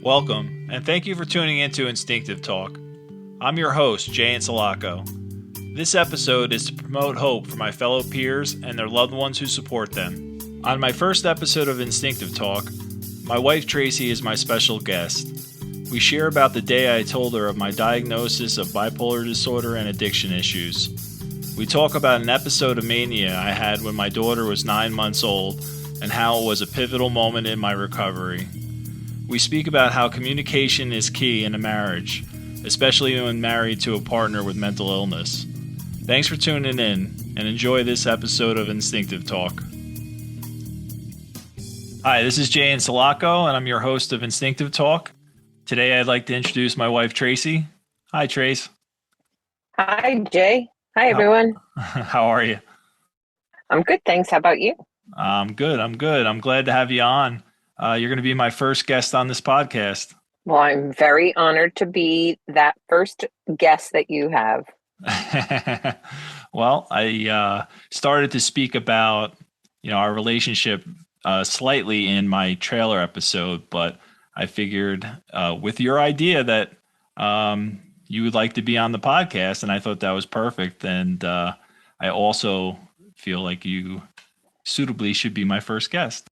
Welcome, and thank you for tuning into Instinctive Talk. I'm your host, Jay Insalaco. This episode is to promote hope for my fellow peers and their loved ones who support them. On my first episode of Instinctive Talk, my wife Tracy is my special guest. We share about the day I told her of my diagnosis of bipolar disorder and addiction issues. We talk about an episode of mania I had when my daughter was 9 months old and how it was a pivotal moment in my recovery. We speak about how communication is key in a marriage, especially when married to a partner with mental illness. Thanks for tuning in, and enjoy this episode of Instinctive Talk. Hi, this is Jay Insalaco, and I'm your host of Instinctive Talk. Today I'd like to introduce my wife, Tracy. Hi, Trace. Hi, Jay. Hi, everyone. How are you? I'm good, thanks. How about you? I'm good. I'm glad to have you on. You're going to be my first guest on this podcast. Well, I'm very honored to be that first guest that you have. Well, I started to speak about, our relationship slightly in my trailer episode, but I figured with your idea that you would like to be on the podcast, and I thought that was perfect. And I also feel like you suitably should be my first guest.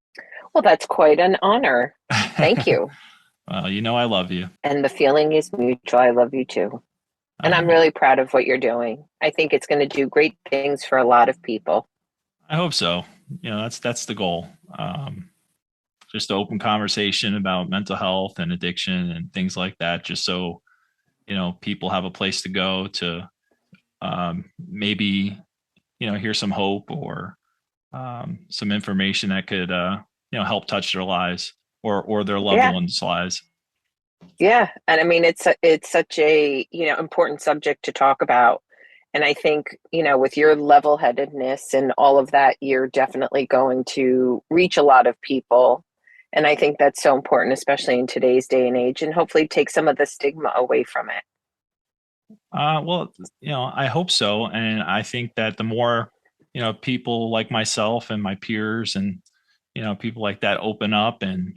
Well, that's quite an honor. Thank you. Well, I love you. And the feeling is mutual. I love you too. And I'm really proud of what you're doing. I think it's going to do great things for a lot of people. I hope so. That's the goal. Just open conversation about mental health and addiction and things like that, just so, people have a place to go to maybe, hear some hope or some information that could, help touch their lives or their loved ones' lives. Yeah. And I mean, it's such a, important subject to talk about. And I think, with your level-headedness and all of that, you're definitely going to reach a lot of people. And I think that's so important, especially in today's day and age, and hopefully take some of the stigma away from it. Well, I hope so. And I think that the more, people like myself and my peers and, people like that open up and,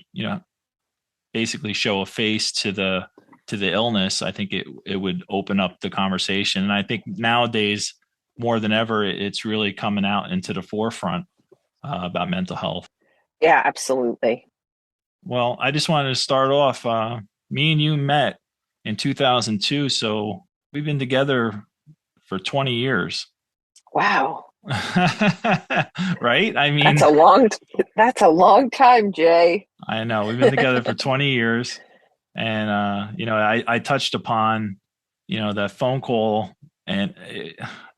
basically show a face to the illness, I think it would open up the conversation. And I think nowadays, more than ever, it's really coming out into the forefront about mental health. Yeah, absolutely. Well, I just wanted to start off. Me and you met in 2002, so we've been together for 20 years. Wow. Right? I mean, that's a long time, Jay. I know we've been together for 20 years. And, I touched upon, that phone call and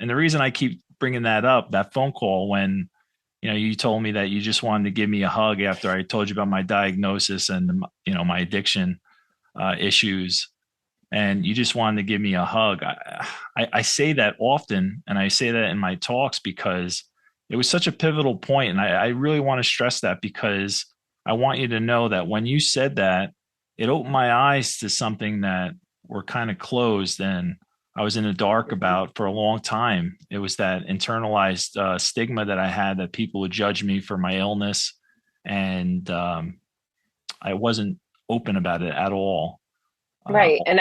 the reason I keep bringing that up, that phone call when, you told me that you just wanted to give me a hug after I told you about my diagnosis and, my addiction issues. And you just wanted to give me a hug. I say that often, and I say that in my talks because it was such a pivotal point. And I really want to stress that because I want you to know that when you said that, it opened my eyes to something that were kind of closed and I was in the dark about for a long time. It was that internalized stigma that I had that people would judge me for my illness. And I wasn't open about it at all. Right. And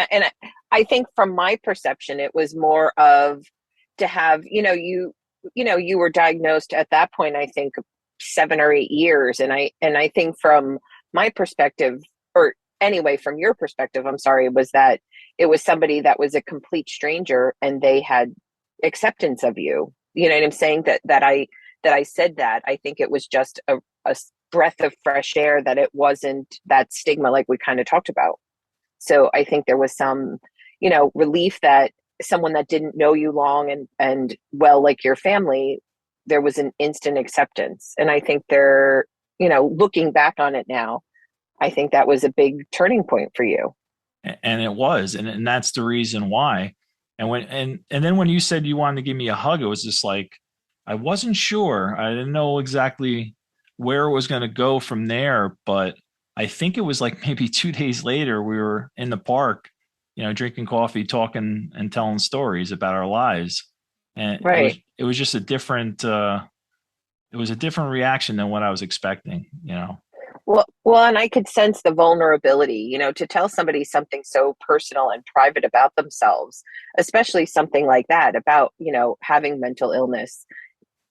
I think from my perception, it was more of to have, you were diagnosed at that point, I think 7 or 8 years. And I think from my perspective, or anyway, from your perspective, I'm sorry, was that it was somebody that was a complete stranger and they had acceptance of you. You know what I'm saying? That I said that. I think it was just a breath of fresh air, that it wasn't that stigma like we kind of talked about. So I think there was some, relief that someone that didn't know you long and well, like your family, there was an instant acceptance. And I think looking back on it now, I think that was a big turning point for you. And it was, and that's the reason why. And then when you said you wanted to give me a hug, it was just like, I wasn't sure. I didn't know exactly where it was going to go from there, but I think it was like maybe 2 days later, we were in the park, drinking coffee, talking and telling stories about our lives. And right. it was just a different reaction than what I was expecting, And I could sense the vulnerability, to tell somebody something so personal and private about themselves, especially something like that about, having mental illness.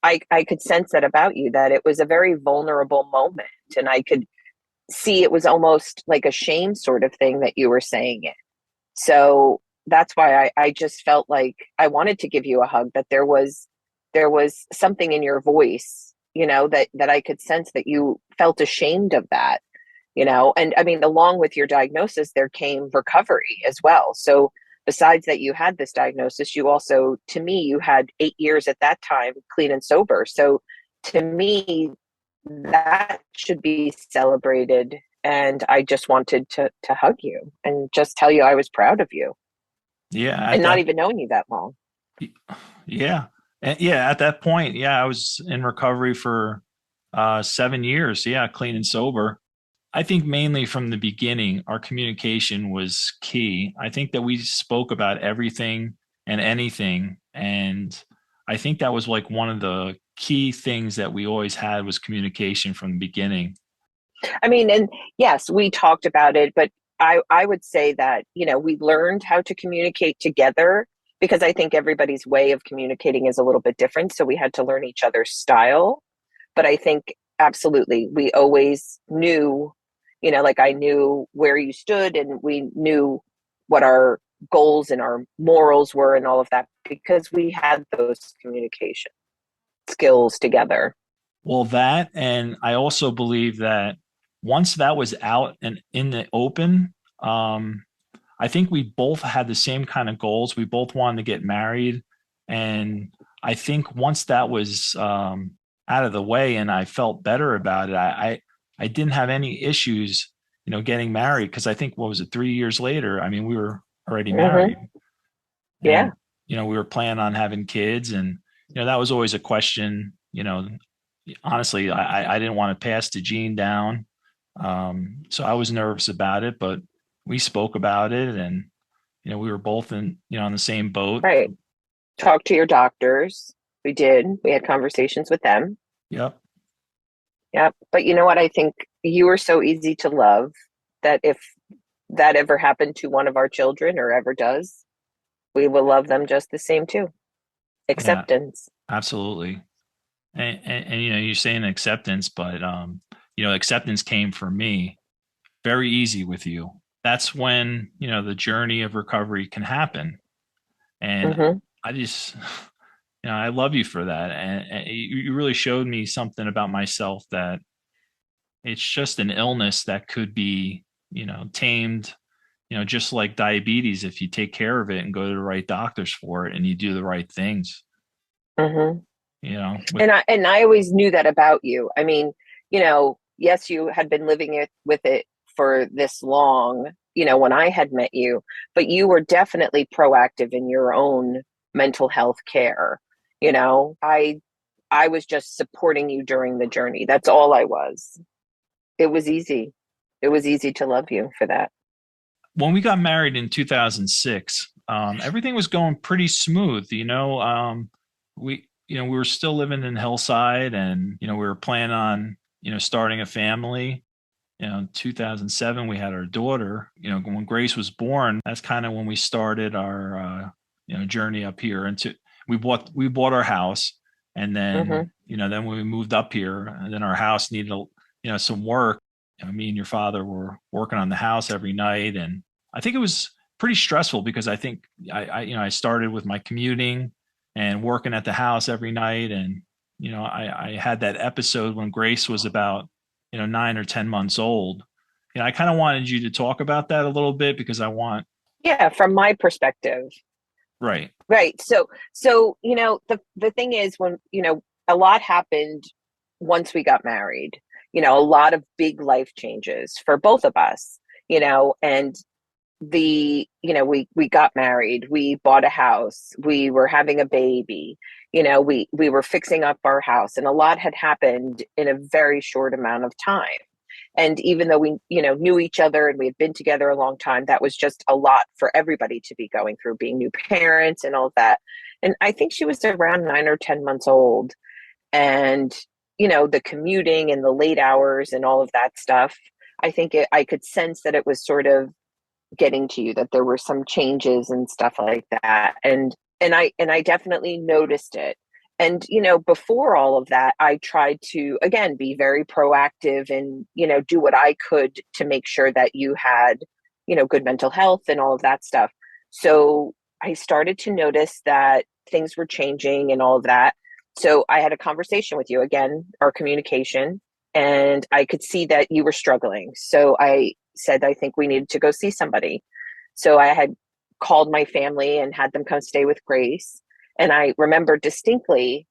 I could sense that about you, that it was a very vulnerable moment. And I could see it was almost like a shame sort of thing that you were saying it. So that's why I just felt like I wanted to give you a hug, that there was something in your voice, that I could sense that you felt ashamed of that, and I mean, along with your diagnosis, there came recovery as well. So besides that, you had this diagnosis, you also, to me, you had 8 years at that time, clean and sober. So to me, that should be celebrated. And I just wanted to hug you and just tell you I was proud of you, Yeah, and at not that, even knowing you that long. yeah, and yeah, at that point, yeah, I was in recovery for 7 years. Yeah, clean and sober. I think mainly from the beginning, our communication was key. I think that we spoke about everything and anything. And I think that was like one of the key things that we always had was communication from the beginning. I mean, and yes, we talked about it, but I would say that, we learned how to communicate together, because I think everybody's way of communicating is a little bit different. So we had to learn each other's style. But I think absolutely, we always knew, like I knew where you stood, and we knew what our goals and our morals were and all of that, because we had those communication skills together. Well, that, and I also believe that once that was out and in the open, I think we both had the same kind of goals. We both wanted to get married. And I think once that was out of the way and I felt better about it, I didn't have any issues, getting married, because I think, what was it, 3 years later? I mean, we were already Hmm. married, Yeah. and, we were planning on having kids. And, that was always a question, honestly, I didn't want to pass the gene down. So I was nervous about it, but we spoke about it, and we were both in, on the same boat. Right. Talk to your doctors. We did. We had conversations with them. Yep. Yeah. But you know what? I think you are so easy to love that if that ever happened to one of our children, or ever does, we will love them just the same too. Yeah, Acceptance. absolutely. And you're saying acceptance, but acceptance came for me very easy with you. That's when, the journey of recovery can happen. And Hmm. I just, I love you for that. And you really showed me something about myself, that it's just an illness that could be, tamed, just like diabetes, if you take care of it and go to the right doctors for it and you do the right things, Hmm. with, And I always knew that about you. I mean, yes, you had been living with it for this long, when I had met you, but you were definitely proactive in your own mental health care. I was just supporting you during the journey. That's all I was. It was easy. It was easy to love you for that. when we got married in 2006, everything was going pretty smooth. We were still living in Hillside, and, we were planning on, starting a family. 2007, we had our daughter. When Grace was born, that's kind of when we started our, journey up here. And we bought our house, and then, Hmm. then when we moved up here, and then our house needed, some work. Me and your father were working on the house every night, and I think it was pretty stressful, because I think I started with my commuting and working at the house every night. And, I had that episode when Grace was about, 9 or 10 months old. I kind of wanted you to talk about that a little bit, because I want. Yeah, from my perspective. Right. Right. So the thing is, when a lot happened once we got married. A lot of big life changes for both of us. And we got married, we bought a house, we were having a baby. We were fixing up our house, and a lot had happened in a very short amount of time. And even though we knew each other and we had been together a long time, that was just a lot for everybody to be going through, being new parents and all of that. And I think she was around 9 or 10 months old. And the commuting and the late hours and all of that stuff, I could sense that it was sort of getting to you, that there were some changes and stuff like that. And I definitely noticed it. And before all of that, I tried to again be very proactive and do what I could to make sure that you had good mental health and all of that stuff. So I started to notice that things were changing and all of that. So I had a conversation with you again, our communication, and I could see that you were struggling. So I said, I think we needed to go see somebody. So I had called my family and had them come stay with Grace. And I remember distinctly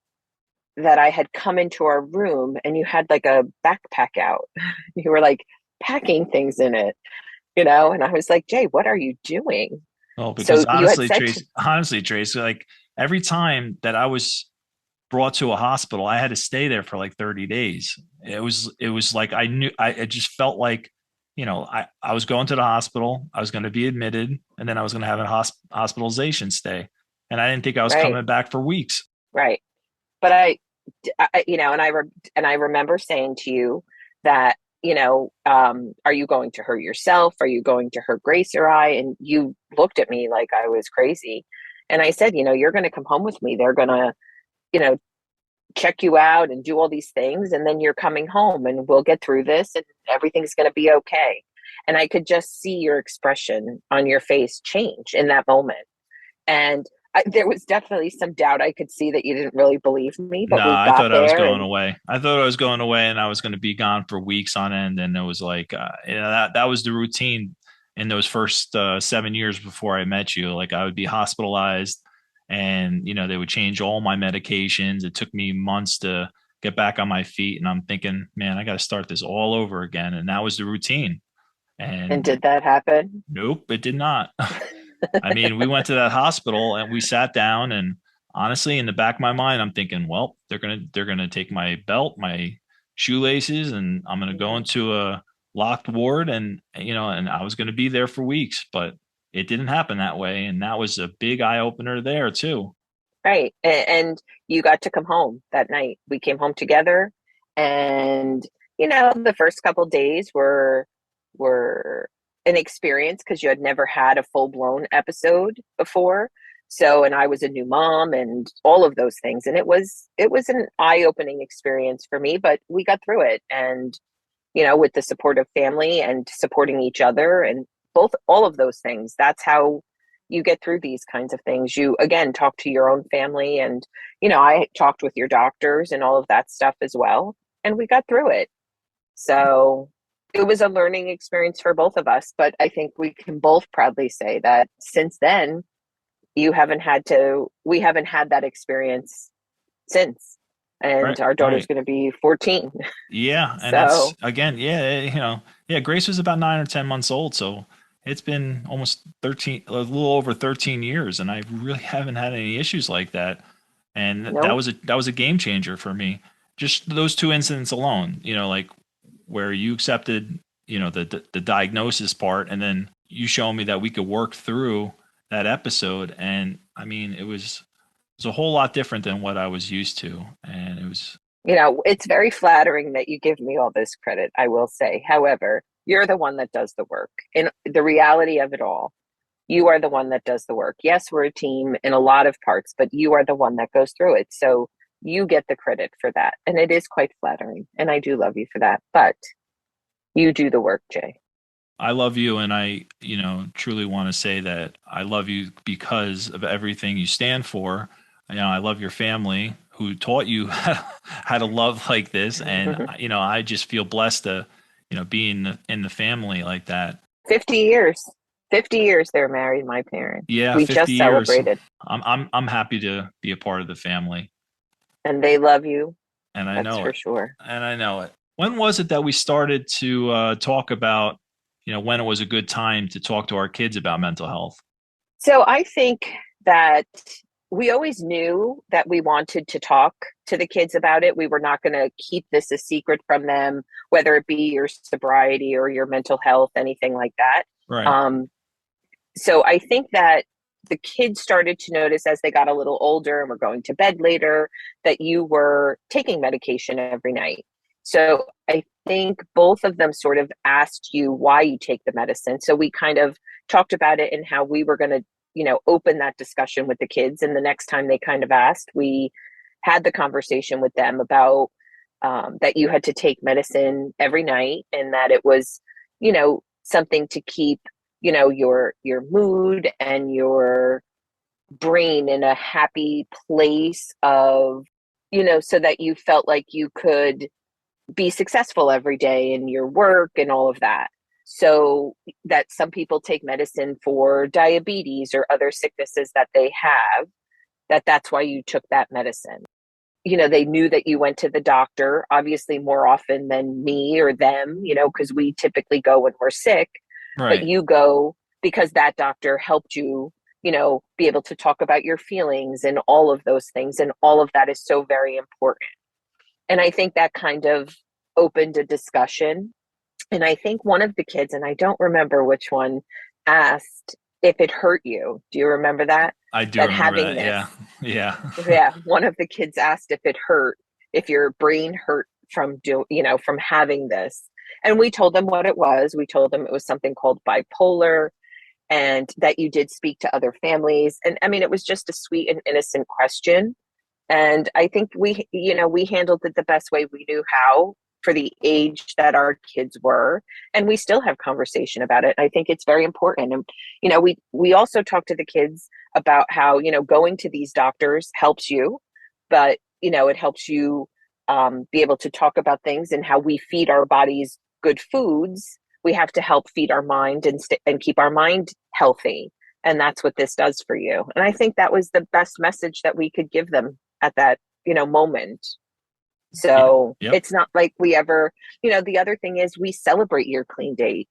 that I had come into our room and you had like a backpack out. You were like packing things in it, and I was like, Jay, what are you doing? Well, because So you had said to, honestly, Trace, like every time that I was brought to a hospital, I had to stay there for like 30 days. It was like I knew I it just felt like, I was going to the hospital, I was going to be admitted, and then I was going to have a hospitalization stay. And I didn't think I was right, coming back for weeks. right. But and I remember saying to you that, are you going to hurt yourself? Are you going to hurt Grace or I? And you looked at me like I was crazy. And I said, you're going to come home with me. They're going to, you know, check you out and do all these things. And then you're coming home and we'll get through this and everything's going to be okay. And I could just see your expression on your face change in that moment. And there was definitely some doubt. I could see that you didn't really believe me, but we Nah, I got thought I was there going and away. I thought I was going away and I was going to be gone for weeks on end. And it was like, that was the routine in those first 7 years before I met you. Like I would be hospitalized and, they would change all my medications. It took me months to get back on my feet. And I'm thinking, man, I got to start this all over again. And that was the routine. And did that happen? nope, it did not. I mean, we went to that hospital and we sat down and honestly, in the back of my mind, I'm thinking, well, they're gonna take my belt, my shoelaces, and I'm gonna go into a locked ward and I was gonna be there for weeks, but it didn't happen that way. And that was a big eye opener there too. Right. And you got to come home that night. We came home together and the first couple days were an experience because you had never had a full-blown episode before. So, and I was a new mom and all of those things. And it was an eye-opening experience for me, but we got through it. And with the support of family and supporting each other and all of those things, that's how you get through these kinds of things. You again talk to your own family and I talked with your doctors and all of that stuff as well, and we got through it. So it was a learning experience for both of us, but I think we can both proudly say that since then we haven't had that experience since, and Right, our daughter's right. going to be 14. Yeah, and that's So again, yeah, yeah. Grace was about 9 or 10 months old, so it's been almost 13, a little over 13 years, and I really haven't had any issues like that. And that no. was a game changer for me. Just those two incidents alone, like where you accepted, the diagnosis part, and then you show me that we could work through that episode. And I mean, it was a whole lot different than what I was used to, and it was It's very flattering that you give me all this credit, I will say. However, you're the one that does the work. In the reality of it all, you are the one that does the work. Yes, we're a team in a lot of parts, but you are the one that goes through it. So you get the credit for that. And it is quite flattering. And I do love you for that. But you do the work, Jay. I love you, and I, truly want to say that I love you because of everything you stand for. I love your family who taught you how to love like this, and I just feel blessed to, be in the family like that. 50 years. 50 years they're married, my parents. Yeah, We 50 just years. celebrated. I'm happy to be a part of the family, And they love you. and I That's know for it, sure. and I know it. When was it that we started to talk about, when it was a good time to talk to our kids about mental health? So I think that we always knew that we wanted to talk to the kids about it. We were not going to keep this a secret from them, whether it be your sobriety or your mental health, anything like that. Right. Um, so I think that the kids started to notice as they got a little older and were going to bed later that you were taking medication every night. So I think both of them sort of asked you why you take the medicine. So we kind of talked about it and how we were going to, open that discussion with the kids. And the next time they kind of asked, we had the conversation with them about that you had to take medicine every night and that it was, something to keep, your mood and your brain in a happy place of, so that you felt like you could be successful every day in your work and all of that. So that some people take medicine for diabetes or other sicknesses that they have, that's why you took that medicine. They knew that you went to the doctor, obviously more often than me or them, because we typically go when we're sick, but Right. you go because that doctor helped you, be able to talk about your feelings and all of those things. And all of that is so very important. And I think that kind of opened a discussion. And I think one of the kids, and I don't remember which one, asked if it hurt you. Do you remember that? I do That remember having that. this, Yeah. Yeah. yeah, one of the kids asked if it hurt, if your brain hurt from from having this. And we told them what it was. We told them it was something called bipolar and that you did speak to other families. And I mean, it was just a sweet and innocent question. And I think we handled it the best way we knew how for the age that our kids were. And we still have conversation about it. I think it's very important. And, we also talk to the kids about how, going to these doctors helps you, but, it helps you be able to talk about things and how we feed our bodies good foods. We have to help feed our mind and keep our mind healthy. And that's what this does for you. And I think that was the best message that we could give them at that, moment. Yeah. So Yep. it's not like we ever, the other thing is we celebrate your clean date.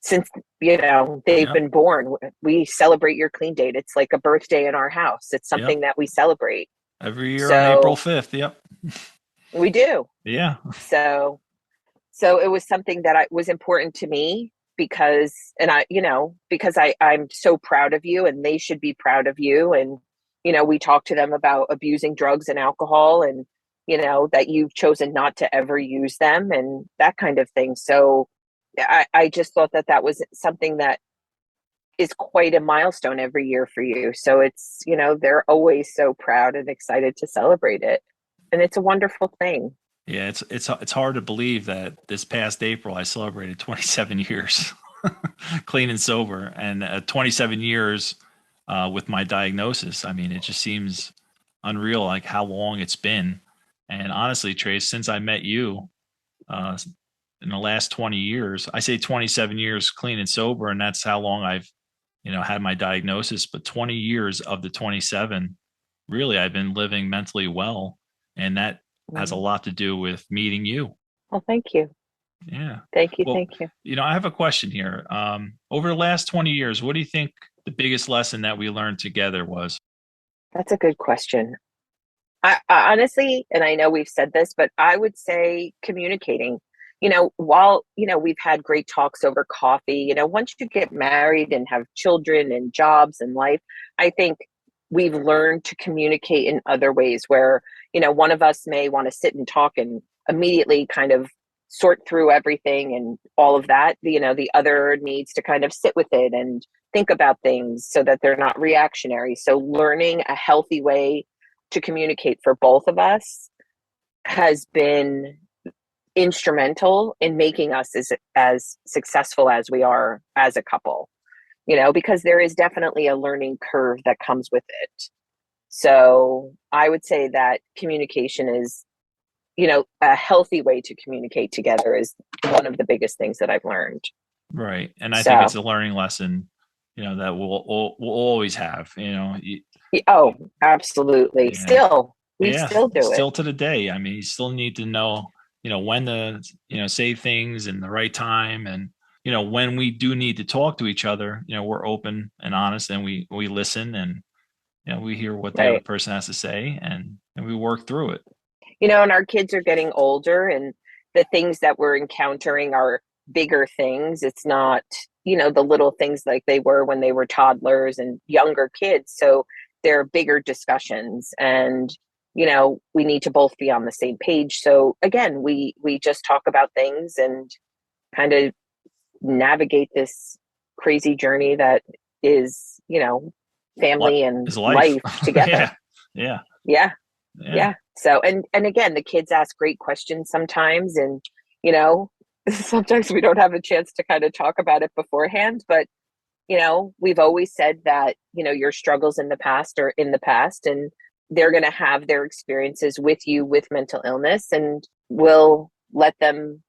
Since, they've Yep. been born, we celebrate your clean date. It's like a birthday in our house. It's Yep. something that we celebrate. Every year on April So 5th. Yep. we do. Yeah. So, so it was something that was important to me because, and because I'm so proud of you and they should be proud of you. And, we talk to them about abusing drugs and alcohol and, that you've chosen not to ever use them and that kind of thing. So I just thought that that was something that is quite a milestone every year for you. So it's, they're always so proud and excited to celebrate it. And it's a wonderful thing. Yeah. It's hard to believe that this past April I celebrated 27 years clean and sober, and 27 years with my diagnosis. I mean, it just seems unreal, like how long it's been. And honestly, Trace, since I met you uh, in the last 20 years, I say 27 years clean and sober, and that's how long I've, had my diagnosis. But 20 years of the 27, really, I've been living mentally well, and that has a Mm. lot to do with meeting you. Well, thank you. Yeah. Thank you. Well, Thank you. I have a question here. Over the last 20 years, what do you think the biggest lesson that we learned together was? That's a good question. I honestly, and I know we've said this, but I would say communicating. While, we've had great talks over coffee, once you get married and have children and jobs and life, I think we've learned to communicate in other ways where, one of us may want to sit and talk and immediately kind of sort through everything and all of that. The other needs to kind of sit with it and think about things so that they're not reactionary. So learning a healthy way to communicate for both of us has been instrumental in making us as successful as we are as a couple, because there is definitely a learning curve that comes with it. So I would say that communication is, a healthy way to communicate together is one of the biggest things that I've learned. Right. And I think it's So, a learning lesson, that we'll always have, oh, absolutely. yeah. Still, we Yeah. still do it. Still to the day. I mean, you still need to know, when to, say things in the right time. And, when we do need to talk to each other, we're open and honest, and we listen, and, we hear what the other Right. person has to say, and we work through it. And our kids are getting older and the things that we're encountering are bigger things. It's not, the little things like they were when they were toddlers and younger kids. So there are bigger discussions, and, we need to both be on the same page. So again, we just talk about things and kind of navigate this crazy journey that is, family and Is life. life together. Yeah. Yeah. Yeah. Yeah. So, and again, the kids ask great questions sometimes, and, sometimes we don't have a chance to kind of talk about it beforehand, but, we've always said that, your struggles in the past are in the past, and they're going to have their experiences with you with mental illness, and we'll let them,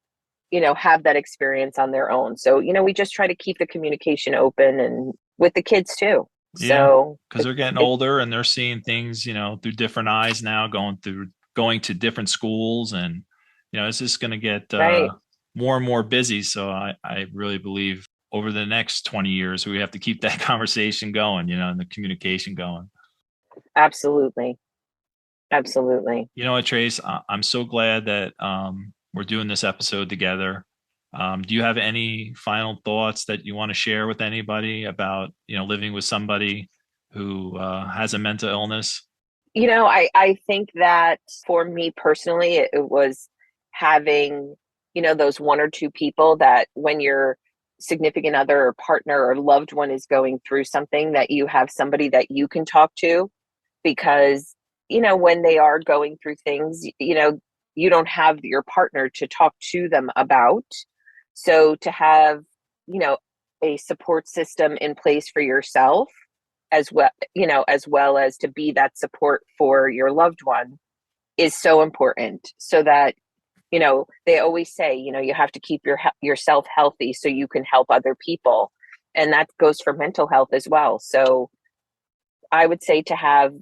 have that experience on their own. So, we just try to keep the communication open, and with the kids too. Yeah. So Because they're getting older and they're seeing things, through different eyes now, going to different schools, and, it's just going to get right. more and more busy. So I really believe over the next 20 years, we have to keep that conversation going, and the communication going. Absolutely. Absolutely. You know what, Trace? I'm so glad that we're doing this episode together. Do you have any final thoughts that you want to share with anybody about, living with somebody who has a mental illness? I think that for me personally, it was having, those one or two people that when your significant other or partner or loved one is going through something, that you have somebody that you can talk to, because, when they are going through things, you don't have your partner to talk to them about. So to have, a support system in place for yourself, as well as to be that support for your loved one, is so important, so that, they always say, you have to keep yourself healthy so you can help other people. And that goes for mental health as well. So I would say to have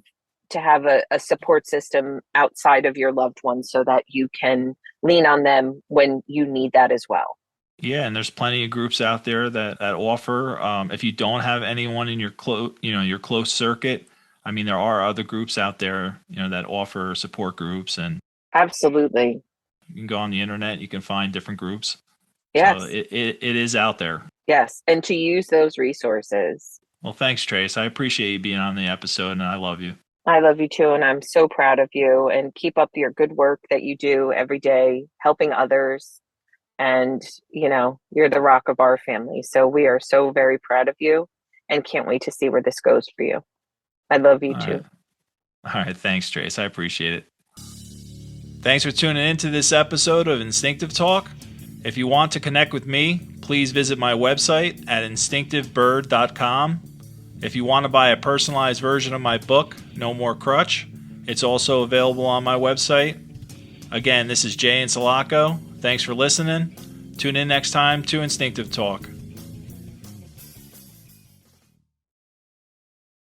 a support system outside of your loved ones, so that you can lean on them when you need that as well. Yeah, and there's plenty of groups out there that offer. If you don't have anyone in your close circuit, I mean, there are other groups out there, that offer support groups, and Absolutely. you can go on the internet, you can find different groups. So Yes. it is out there. Yes. And to use those resources. Well, thanks, Trace. I appreciate you being on the episode, and I love you. I love you too. And I'm so proud of you, and keep up your good work that you do every day, helping others. And, you're the rock of our family. So we are so very proud of you, and can't wait to see where this goes for you. I love you All right. too. All right. Thanks, Trace. I appreciate it. Thanks for tuning into this episode of Instinctive Talk. If you want to connect with me, please visit my website at instinctivebird.com. If you want to buy a personalized version of my book, No More Crutch, it's also available on my website. Again, this is Jay Insalaco. Thanks for listening. Tune in next time to Instinctive Talk.